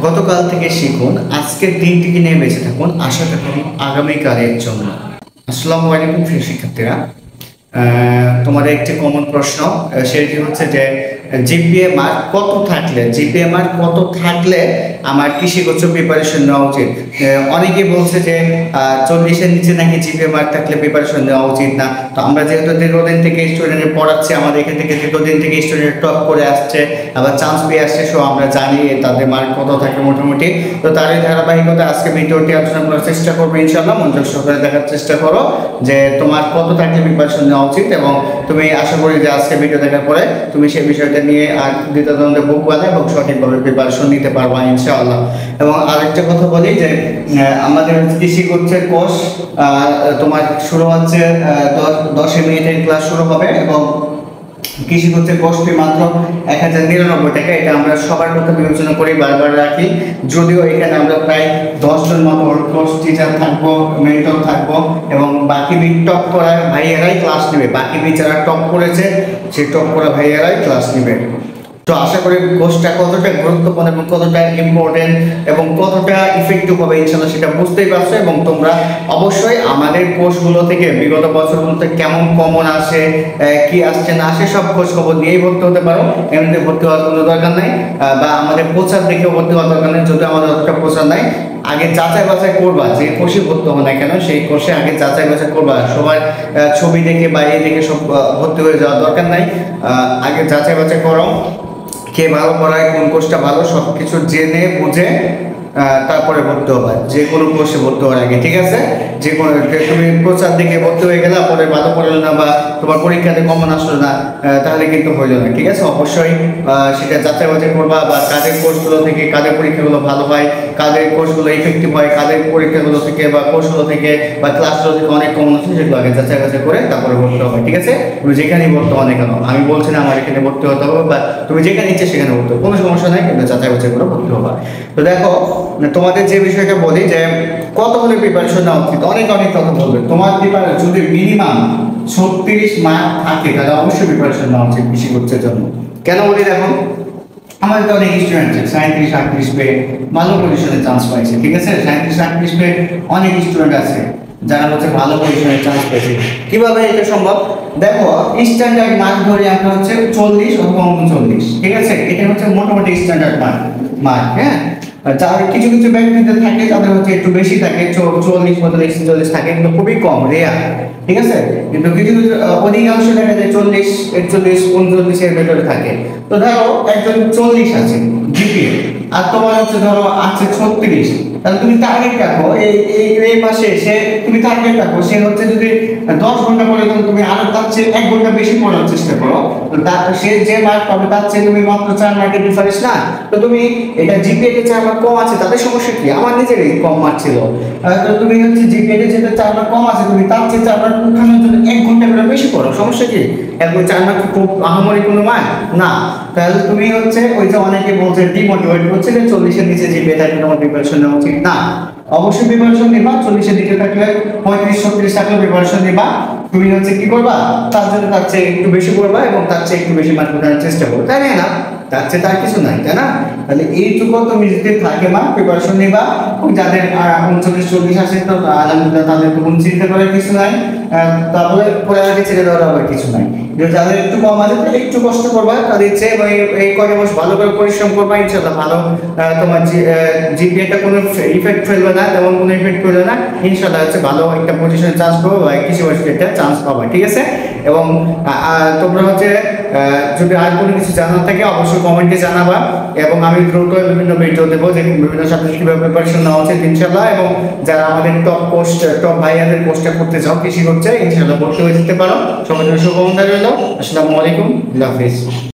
গতকাল থেকে শিখুন, আজকের দিনটিকে নিয়ে বেঁচে থাকুন, আশা রাখুন আগামীকালের জন্য। আসসালামু আলাইকুম প্রিয় শিক্ষার্থীরা। তোমাদের একটি কমন প্রশ্ন, সেটি হচ্ছে যে জিপিএ মার্ক কত থাকলে আমার কৃষিগত প্রিপারেশন নেওয়া উচিত। অনেকে বলছে যে 40-এর নিচে নাকি জিপিএ মার্ক থাকলে প্রিপারেশন নেওয়া উচিত না। তো আমরা যেহেতু দীর্ঘদিন থেকে স্টুডেন্টের পড়াচ্ছি, আমাদের এখান থেকে দীর্ঘদিন থেকে স্টুডেন্ট টপ করে আসছে, আবার চান্স পেয়ে আসছে, সো আমরা জানি তাদের মার্ক কত থাকে মোটামুটি। তো তারই ধারাবাহিকতা আজকে ভিডিওটি আলোচনা করার চেষ্টা করবো ইনশাআল্লাহ। মনোযোগ সহকারে দেখার চেষ্টা করো যে তোমার কত থাকলে প্রিপারেশন নেওয়া উচিত, এবং তুমি আশা করি যে আজকে ভিডিও দেখার পরে তুমি সেই বিষয়টা নিয়ে আর দ্বিতীয় বুক বানায় এবং সঠিকভাবে প্রিপারেশন নিতে পারবা ইনশাআল্লাহ। এবং আরেকটা কথা বলি যে আমাদের কৃষিগোত্রের কোর্স তোমার শুরু হচ্ছে 10 মিনিটের ক্লাস শুরু হবে, এবং কৃষিগোত্রের কোর্স ফি মাত্র 1099 টাকা। এটা আমরা সবার কথা বিবেচনা করে বারবার রাখি, যদিও এখানে আমরা প্রায় 10 জন মতো কোর্স টিচার থাকবো, মেন্টর থাকবো, এবং বাকি টপ করা ভাইয়েরাই ক্লাস নেবে। বাকি যারা টপ করেছে সেই টপ করা ভাইয়েরাই ক্লাস নেবে। তো আশা করি কোর্সটা কতটা গুরুত্বপূর্ণ এবং কতটা ইম্পর্টেন্ট এবং কতটা ইফেক্টিভ হবে ইনশাআল্লাহ সেটা বুঝতেই পারছো। এবং তোমরা অবশ্যই আমাদের কোর্সগুলো থেকে বিগত বছরগুলোতে কেমন কমন আসে, কি আসছে না আসে, সব খোঁজ খবর নিয়েই ভর্তি হতে পারো। এমনিতে ভর্তি হওয়ার কোনো দরকার নাই, বা আমাদের প্রচার দেখেও ভর্তি হওয়ার দরকার নেই। যদি আমাদের অতটা প্রচার নাই, আগে যাচাই বাছাই করবা যে কোর্সে ভর্তি হবে না কেন, সেই কোর্সে আগে যাচাই বাছাই করবা। সবাই ছবি দেখে বা দেখে সব ভর্তি হয়ে যাওয়ার দরকার নাই। আগে যাচাই বাছাই করো, কে ভালো পড়ায়, কোন কোর্সটা ভালো, সব কিছু জেনে বুঝে তারপরে ভর্তি হবা, যে কোনো কোর্সে ভর্তি হওয়ার আগে, ঠিক আছে? যে কোনো তুমি প্রচার দিকে ভর্তি হয়ে গেলে পরে ভালো পড়লো না বা তোমার পরীক্ষাতে কমন আসলো না, তাহলে কিন্তু হইলো না, ঠিক আছে? অবশ্যই সেটা যাচাই বাছাই করবা, বা কাদের কোর্সগুলো থেকে কাদের পরীক্ষাগুলো ভালো হয়, কাদের কোর্সগুলো ইফেক্টিভ হয়, কাদের পরীক্ষাগুলো থেকে বা কোর্সগুলো থেকে বা ক্লাসগুলো থেকে অনেক কমন আসে, সেগুলো আগে যাচাই বাছাই করে তারপরে ভর্তি হবে, ঠিক আছে? তুমি যেখানেই ভর্তি হও না কেন, আমি বলছি না আমার এখানে ভর্তি হতে হবে, বা তুমি যেখানে ইচ্ছে সেখানে ভর্তি হবে, কোনো সমস্যা নাই, কিন্তু যাচাই বাছাই করে ভর্তি হবা। তো দেখো, তোমাদের যে বিষয়টা বলি যে কত হলে প্রিপারেশন নেওয়া উচিত, অনেক কথা বলবে। তোমার প্রিপারেশন যদি মিনিমাম 36 মার্ক থাকে তাহলে অবশ্যই প্রিপারেশন নেওয়া উচিত কৃষিগোত্রের জন্য। কেন বলি দেখো, আমাদের তো অনেক স্টুডেন্ট আছে 37-38 পেয়ে ভালো পজিশনে চান্স পাইছে, ঠিক আছে? 37-38 পেয়ে অনেক স্টুডেন্ট আছে যারা হচ্ছে ভালো পজিশনে চান্স পেয়েছে। কিভাবে এটা সম্ভব? দেখো, স্ট্যান্ডার্ড মার্ক ধরে আমরা হচ্ছে 40 অথবা 39, ঠিক আছে? এটা হচ্ছে মোটামুটি স্ট্যান্ডার্ড মার্ক। হ্যাঁ, যার কিছু ব্যক্তিদের থাকে তাদের হচ্ছে একটু বেশি থাকে, 44, 45, 46 থাকে, কিন্তু খুবই কম, রেয়ার, ঠিক আছে? কিন্তু কিছু অধিকাংশ দেখা যায় 40, 41, 39 এর ভেতরে থাকে। তো ধরো একজন 40 আছে জিপিএ, আর তোমার হচ্ছে ধরো আছে 36, তাহলে তুমি টার্গেট রাখো এই মাসে তুমি টার্গেট রাখো সে হচ্ছে যদি 10 ঘন্টা পড়ে, তাহলে তুমি আরো তার চেয়ে 1 ঘন্টা বেশি পড়ার চেষ্টা করো। তো সে যে মার্ক পাবে তার চেয়ে তুমি মাত্র 4 মার্কের ডিফারেন্স না। তো তুমি এটা জিপিএ তে 4 মার্ক কম আছে, তাদের সমস্যা কি? আমার নিজেরই কম মার্ক ছিল। তো তুমি হচ্ছে জিপিএ তে যেটা 4 মার্ক কম আছে, তুমি তার চেয়ে 4 মার্ক উঠানোর জন্য 1 ঘন্টা করে বেশি পড়ো, সমস্যা কি? একদম 4 মার্ক খুব আহামরি কোনো মার্ক না। তাহলে তুমি হচ্ছে ওই যে অনেকে বলছে ডিমোটিভেট হচ্ছে যে 40-এর নিচে জিপিএ থাকলে তোমার প্রিপারেশন নেওয়া উচিত না। অবশ্যই প্রিপারেশন নিবা, 40-এর দিকে থাকলে 35-36 থাকলে প্রিপারেশন নিবা। তুমি হচ্ছে কি করবা, তার জন্য তার চেয়ে একটু বেশি করবা এবং তার চেয়ে একটু বেশি মার্ক করার চেষ্টা করবে, তাই না? তার চেয়ে তার কিছু নাই, তাই না? তাহলে এইটুকু তুমি যদি থাকে মা প্রিপারেশন নিবা। যাদের 39-40 আসে তো আলহামদুলিল্লাহ, তাদের কোনো চিন্তা করার কিছু নাই, তারপরে পরে আগে ছেড়ে দেওয়ার আবার কিছু নাই। যাদের একটু কম আছে তাহলে একটু কষ্ট করবা, তাদের ইচ্ছে এই কয়েক মাস ভালো করে পরিশ্রম করবা, ইনশাআল্লাহ ভালো তোমার জিপিএটা কোনো ইফেক্ট ফেলবে না, তেমন কোনো ইফেক্ট করবে না, ইনশাআল্লাহ হচ্ছে ভালো একটা পজিশনে চান্স পাবো বা কিছু একটা চান্স পাবা, ঠিক আছে? এবং তোমরা হচ্ছে যদি আর কোনো কিছু জানার থাকে অবশ্যই কমেন্টে জানাবা, এবং আমি দ্রুত বিভিন্ন ভিডিও দেবো যে বিভিন্ন সাবজেক্ট কিভাবে প্রিপারেশন নেওয়া উচিত ইনশাআল্লাহ। এবং যারা আমাদের টপ ভাইয়াদের পোস্টটা করতে চাও কৃষি করছে, ইনশাআল্লাহ ভর্তি হয়ে যেতে পারো। সবার জন্য শুভকামনা রইল। আসসালামু আলাইকুম, আল্লাহ হাফেজ।